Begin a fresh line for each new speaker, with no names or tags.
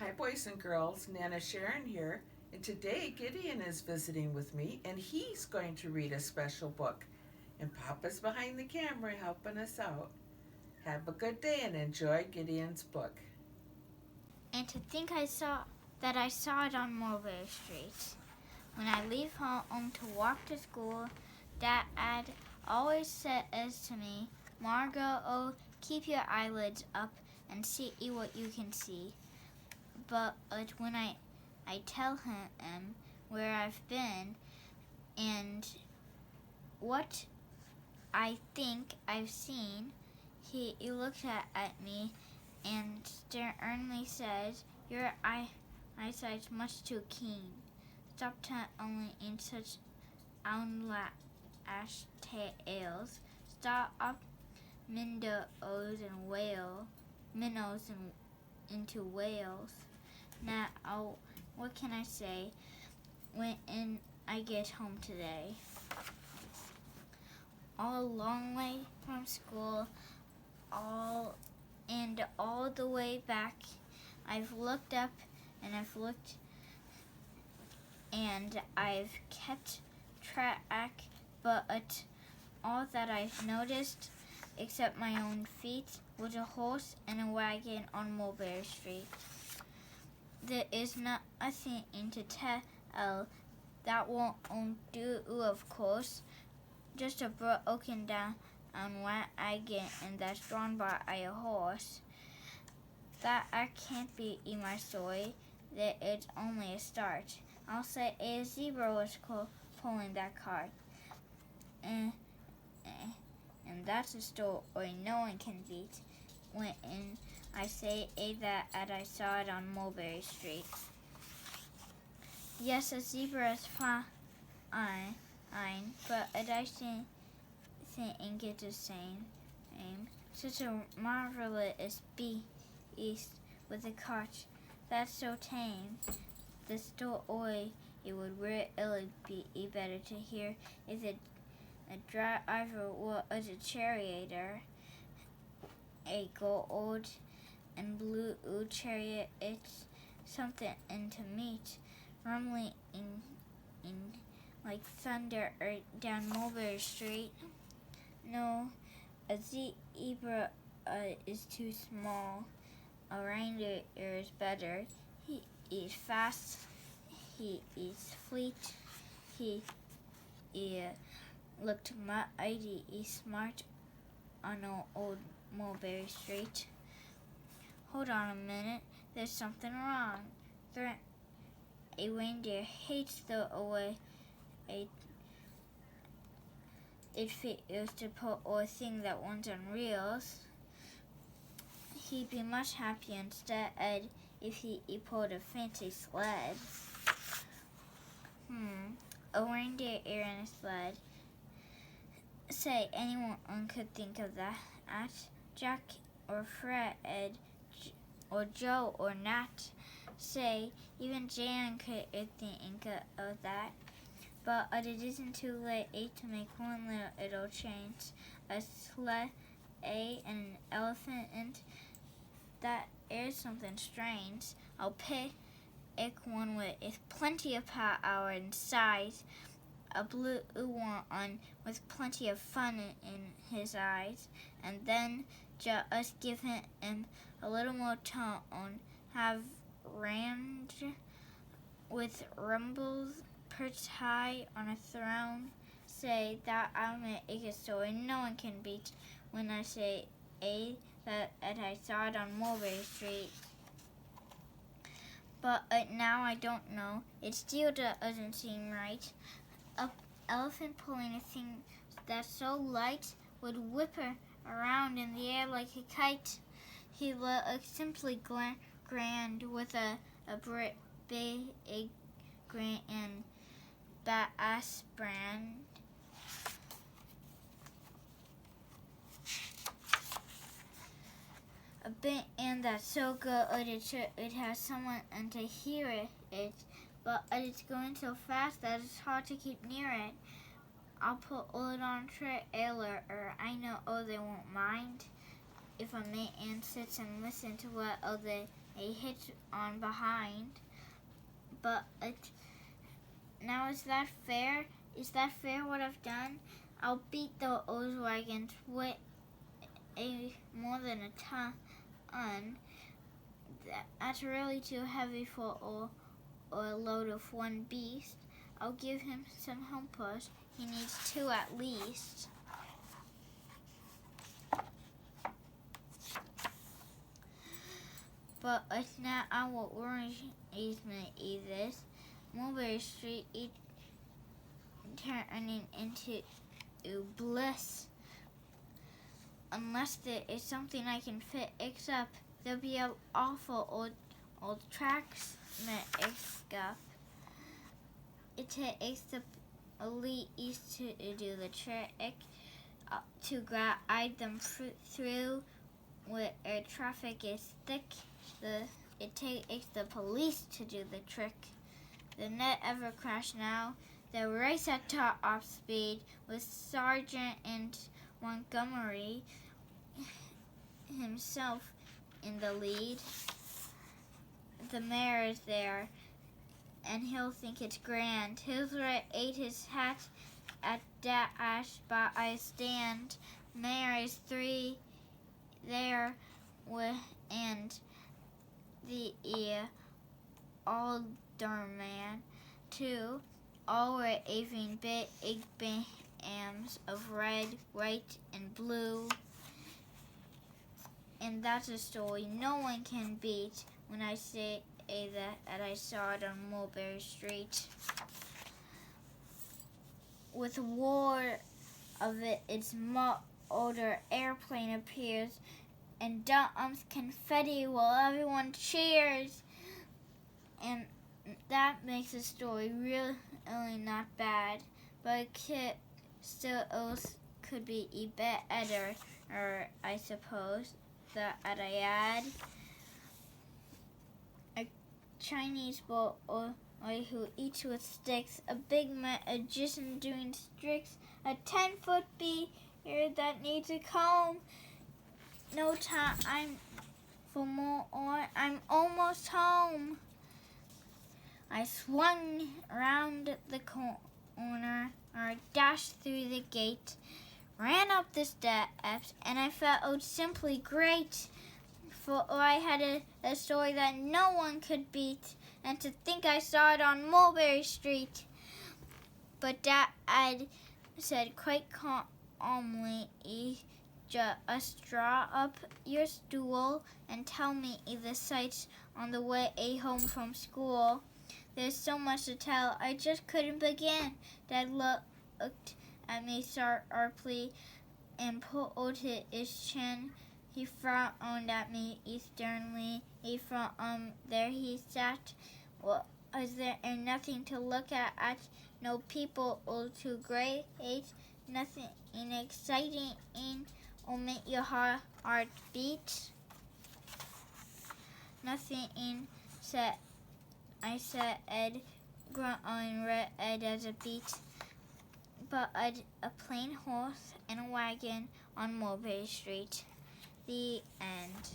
Hi, boys and girls. Nana Sharon here. And today Gideon is visiting with me, and he's going to read a special book. And Papa's behind the camera helping us out. Have a good day and enjoy Gideon's book.
And to think I saw it on Mullberry Street. When I leave home to walk to school, Dad always says to me, Margot, oh, keep your eyelids up and see what you can see. But when I tell him where I've been and what I think I've seen, he looks at me and sternly says, your eyesight's much too keen. Stop only in such outlandish tales. Stop up minnows into whales. Now, what can I say when I get home today? All long way from school, all the way back, I've looked up and I've looked and I've kept track, but all that I've noticed, except my own feet, was a horse and a wagon on Mullberry Street. There is nothing to tell. That won't do, of course. Just a broken down wagon, and that's drawn by a horse. That can't be my story. That it's only a start. I'll say a zebra was pulling that cart. And that's a story no one can beat. When I say that I saw it on Mullberry Street. Yes, a zebra is fine, but I think it's the same. Such a marvelous beast with a cart. That's so tame. The story it would really be better to hear if a driver was a charioteer, a gold and blue chariot. It's something to meet, rumbling in like thunder down Mullberry Street. No, a zebra is too small. A reindeer is better. He is fast. He is fleet. He looked mighty smart on old Mullberry Street. Hold on a minute. There's something wrong. A reindeer hates the way it feels to put a thing that runs on wheels. He'd be much happier instead if he pulled a fancy sled. A reindeer and a sled. Say, anyone could think of that. Jack or Fred or Joe or Nat. Say, even Jan could think of that. But it isn't too late to make one little change. A sled, and an elephant, and that is something strange. I'll pick one with plenty of power and size, a blue one with plenty of fun in his eyes, and then just give him a little more tone, have rammed with rumbles perched high on a throne. Say that I'll make a story no one can beat when I say that I saw it on Mullberry Street. But now I don't know. It still doesn't seem right. An elephant pulling a thing that's so light would whip her around in the air like a kite. He looked simply grand with a big grin and bass brand. A band that's so good it has someone to hear it, but it's going so fast that it's hard to keep near it. I'll put it on trailer, or I know they won't mind if a man sits and listens to what they hit on behind. But now is that fair? Is that fair what I've done? I'll beat the old wagons with more than a ton. That's really too heavy for a load of one beast. I'll give him some helpers. He needs 2 at least. But it's not what worries me is Mullberry Street turning into bliss. Unless there is something I can fix up, there'll be an awful old tracks mixed up. It takes the police to do the trick, to guide them through where traffic is thick. It takes the police to do the trick. The net ever crash now. They race at top speed with Sergeant and Montgomery himself in the lead. The mayor is there, and he'll think it's grand. He'll ate his hat at dash by I stand. Mayor is 3 there and the alderman 2. All were waving big banners of red, white, and blue. And that's a story no one can beat when I say that I saw it on Mullberry Street. With a war of its older airplane appears and dumps confetti while everyone cheers. And that makes the story really not bad, but it could be better, or I suppose that I add. A Chinese boy who eats with sticks, a big magician doing tricks, a 10-foot bee that needs a comb. No time for more, or I'm almost home. I swung around the corner, or dashed through the gate, ran up the steps, and I felt simply great. For I had a story that no one could beat, and to think I saw it on Mullberry Street. But Dad said quite calmly, just draw up your stool and tell me the sights on the way home from school. There's so much to tell, I just couldn't begin. Dad looked at me sharply and pulled his chin. He frowned at me sternly. There he sat. Was there nothing to look at? No people too great, nothing exciting or make your heart beat. Nothing said. I said, growing red as a beet, but a plain horse and a wagon on Mullberry Street. The end.